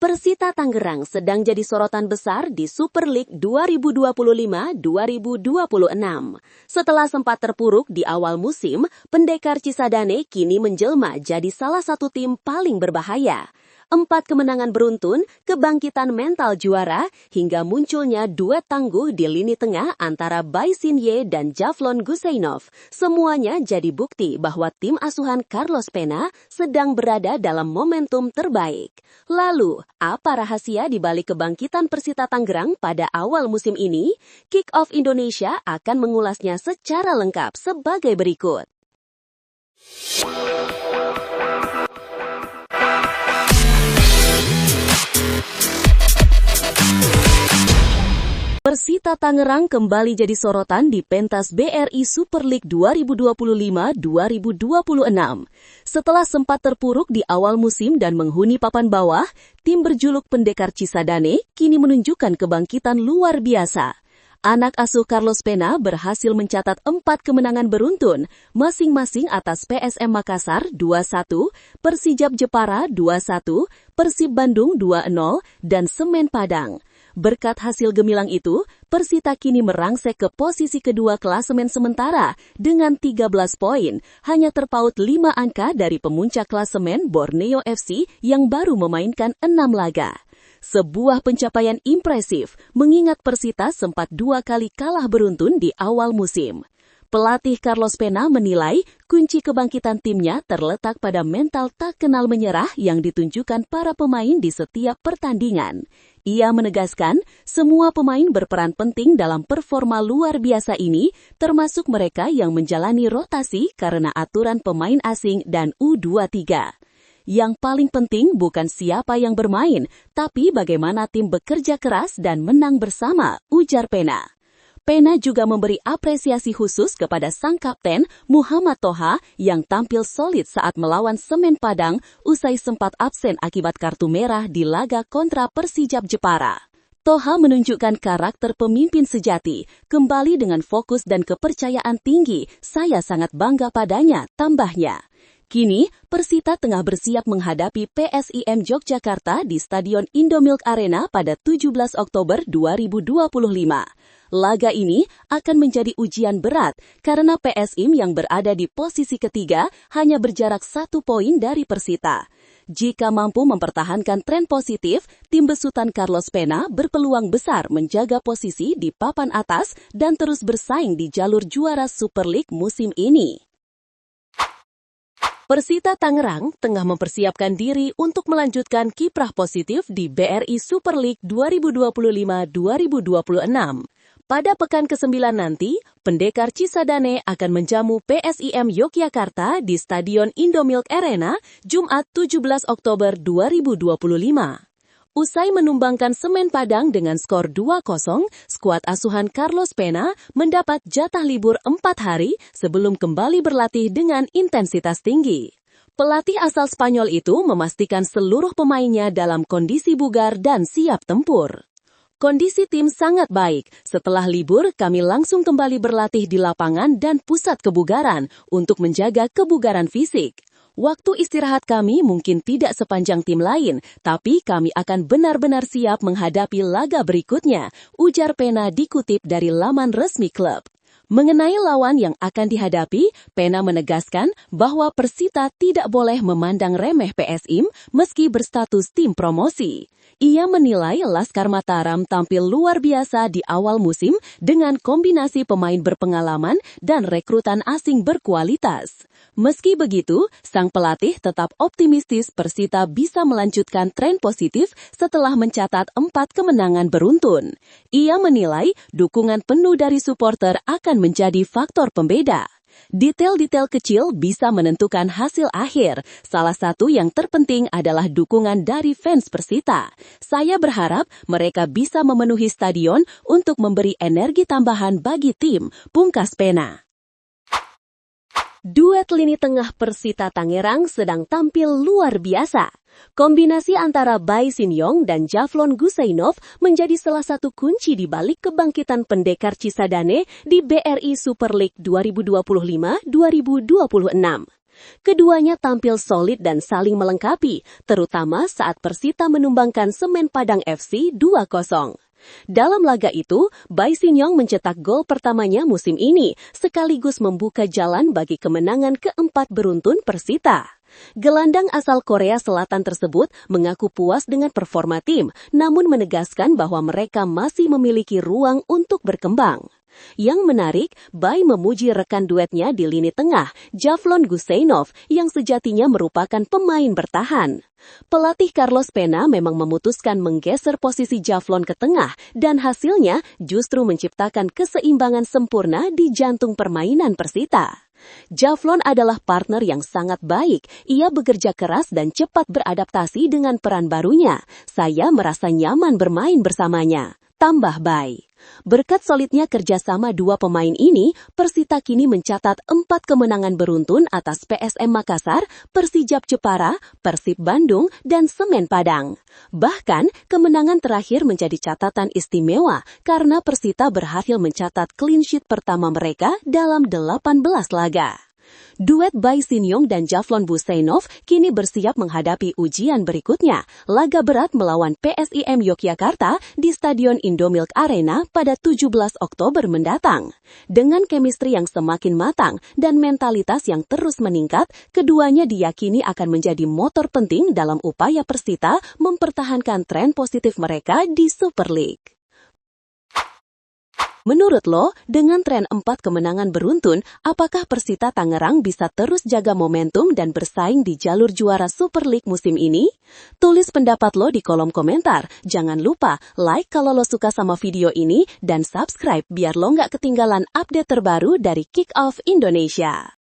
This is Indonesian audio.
Persita Tangerang sedang jadi sorotan besar di Super League 2025-2026. Setelah sempat terpuruk di awal musim, Pendekar Cisadane kini menjelma jadi salah satu tim paling berbahaya. 4 kemenangan beruntun, kebangkitan mental juara, hingga munculnya duet tangguh di lini tengah antara Bai Xinye dan Javlon Guseynov. Semuanya jadi bukti bahwa tim asuhan Carlos Pena sedang berada dalam momentum terbaik. Lalu, apa rahasia di balik kebangkitan Persita Tangerang pada awal musim ini? Kick Off Indonesia akan mengulasnya secara lengkap sebagai berikut. Persita Tangerang kembali jadi sorotan di pentas BRI Super League 2025-2026. Setelah sempat terpuruk di awal musim dan menghuni papan bawah, tim berjuluk Pendekar Cisadane kini menunjukkan kebangkitan luar biasa. Anak asuh Carlos Pena berhasil mencatat 4 kemenangan beruntun, masing-masing atas PSM Makassar 2-1, Persijap Jepara 2-1, Persib Bandung 2-0, dan Semen Padang. Berkat hasil gemilang itu, Persita kini merangsek ke posisi kedua klasemen sementara dengan 13 poin, hanya terpaut 5 angka dari pemuncak klasemen Borneo FC yang baru memainkan 6 laga. Sebuah pencapaian impresif, mengingat Persita sempat 2 kali kalah beruntun di awal musim. Pelatih Carlos Pena menilai kunci kebangkitan timnya terletak pada mental tak kenal menyerah yang ditunjukkan para pemain di setiap pertandingan. Ia menegaskan semua pemain berperan penting dalam performa luar biasa ini, termasuk mereka yang menjalani rotasi karena aturan pemain asing dan U23. Yang paling penting bukan siapa yang bermain, tapi bagaimana tim bekerja keras dan menang bersama, ujar Pena. Pena juga memberi apresiasi khusus kepada sang kapten Muhammad Toha yang tampil solid saat melawan Semen Padang usai sempat absen akibat kartu merah di laga kontra Persijap Jepara. Toha menunjukkan karakter pemimpin sejati, kembali dengan fokus dan kepercayaan tinggi. Saya sangat bangga padanya, tambahnya. Kini, Persita tengah bersiap menghadapi PSIM Yogyakarta di Stadion Indomilk Arena pada 17 Oktober 2025. Laga ini akan menjadi ujian berat karena PSIM yang berada di posisi ketiga hanya berjarak 1 poin dari Persita. Jika mampu mempertahankan tren positif, tim besutan Carlos Pena berpeluang besar menjaga posisi di papan atas dan terus bersaing di jalur juara Super League musim ini. Persita Tangerang tengah mempersiapkan diri untuk melanjutkan kiprah positif di BRI Super League 2025-2026. Pada pekan ke-9 nanti, Pendekar Cisadane akan menjamu PSIM Yogyakarta di Stadion Indomilk Arena, Jumat 17 Oktober 2025. Usai menumbangkan Semen Padang dengan skor 2-0, skuad asuhan Carlos Pena mendapat jatah libur 4 hari sebelum kembali berlatih dengan intensitas tinggi. Pelatih asal Spanyol itu memastikan seluruh pemainnya dalam kondisi bugar dan siap tempur. Kondisi tim sangat baik. Setelah libur, kami langsung kembali berlatih di lapangan dan pusat kebugaran untuk menjaga kebugaran fisik. Waktu istirahat kami mungkin tidak sepanjang tim lain, tapi kami akan benar-benar siap menghadapi laga berikutnya, ujar Pena dikutip dari laman resmi klub. Mengenai lawan yang akan dihadapi, Pena menegaskan bahwa Persita tidak boleh memandang remeh PSIM meski berstatus tim promosi. Ia menilai Laskar Mataram tampil luar biasa di awal musim dengan kombinasi pemain berpengalaman dan rekrutan asing berkualitas. Meski begitu, sang pelatih tetap optimistis Persita bisa melanjutkan tren positif setelah mencatat 4 kemenangan beruntun. Ia menilai dukungan penuh dari supporter akan menjadi faktor pembeda. Detail-detail kecil bisa menentukan hasil akhir. Salah satu yang terpenting adalah dukungan dari fans Persita. Saya berharap mereka bisa memenuhi stadion untuk memberi energi tambahan bagi tim, pungkas Pena. Duet lini tengah Persita Tangerang sedang tampil luar biasa. Kombinasi antara Bai Xinye dan Javlon Guseynov menjadi salah satu kunci di balik kebangkitan Pendekar Cisadane di BRI Super League 2025-2026. Keduanya tampil solid dan saling melengkapi, terutama saat Persita menumbangkan Semen Padang FC 2-0. Dalam laga itu, Bae Sin-yong mencetak gol pertamanya musim ini, sekaligus membuka jalan bagi kemenangan keempat beruntun Persita. Gelandang asal Korea Selatan tersebut mengaku puas dengan performa tim, namun menegaskan bahwa mereka masih memiliki ruang untuk berkembang. Yang menarik, Bae memuji rekan duetnya di lini tengah, Javlon Guseynov, yang sejatinya merupakan pemain bertahan. Pelatih Carlos Pena memang memutuskan menggeser posisi Javlon ke tengah, dan hasilnya justru menciptakan keseimbangan sempurna di jantung permainan Persita. Javlon adalah partner yang sangat baik. Ia bekerja keras dan cepat beradaptasi dengan peran barunya. Saya merasa nyaman bermain bersamanya, tambah Bae. Berkat solidnya kerjasama dua pemain ini, Persita kini mencatat 4 kemenangan beruntun atas PSM Makassar, Persijap Jepara, Persib Bandung, dan Semen Padang. Bahkan, kemenangan terakhir menjadi catatan istimewa karena Persita berhasil mencatat clean sheet pertama mereka dalam 18 laga. Duet Bae Sin-yong dan Javlon Guseynov kini bersiap menghadapi ujian berikutnya, laga berat melawan PSIM Yogyakarta di Stadion Indomilk Arena pada 17 Oktober mendatang. Dengan chemistry yang semakin matang dan mentalitas yang terus meningkat, keduanya diyakini akan menjadi motor penting dalam upaya Persita mempertahankan tren positif mereka di Super League. Menurut lo, dengan tren 4 kemenangan beruntun, apakah Persita Tangerang bisa terus jaga momentum dan bersaing di jalur juara Super League musim ini? Tulis pendapat lo di kolom komentar. Jangan lupa like kalau lo suka sama video ini dan subscribe biar lo nggak ketinggalan update terbaru dari Kick Off Indonesia.